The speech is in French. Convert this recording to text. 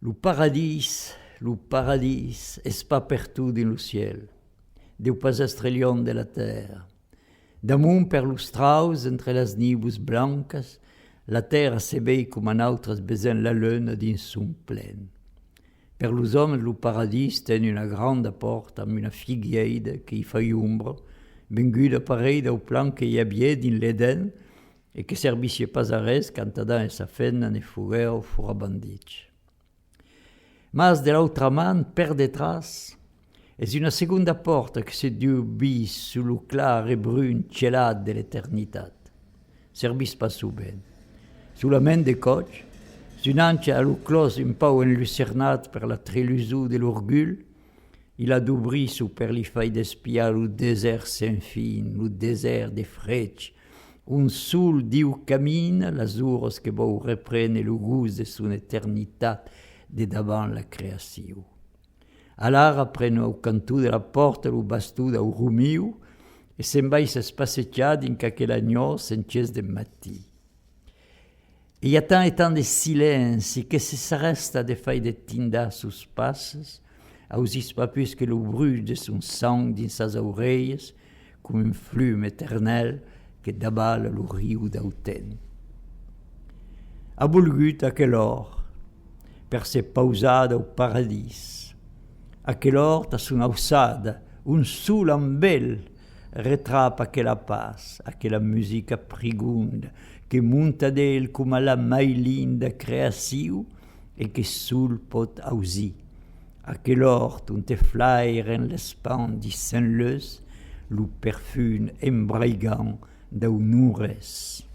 Lo paradis es pas perdu din lo ciel. Deu pas estrelion de la terra. Damunt per los traus entre las nibus blancas, la terra se vei com an autras besen la luna dins sun plen. Per los hommes lo paradis ten una granda porta amb una figueida que hi fa ombra, venguda parei dau plan que hi havia din l'Eden e que servissie pas a res cantada e sa fenna ne fugueu fora bandits. Mas de l'altra man, per detras, es una segunda porta que se diu bis su lo clar e brun celat de l'eternitat. Servis pas su ben. Su la men de coch, s'un'ancia a lo clos un pau enlucernat per la trelusu de l'orgul, il a d'obrir su per li fai d'espiar lo desert sen fin, lo desert de frec, un sul diu camina, las uros que vau reprene lo gust de son eternitat de davant la creació. Alara preno au cantù de la porta lo bastù d'au rumiu e se'n vai s'espassejar din qu'aquel agnon s'encies de matí. E hi ha tant e tant de silenci que se s'arresta de fai de tindar sus passes, ausis pas plus que lo bruix de son sang dins sas orelhas, com un flum eternel que dabala lo riu d'Auten. Ha volgut aquel or, per se pausada au paradis. Aquel or ta son ausada, un sul ambel, retrapa aquela paz, aquela musica prigunda, que munta d'el com a la mai linda creació e que sul pot ausi. Aquel hort on te flaire en l'espan di Saint-Leus, lo perfum embraigant d'aunures.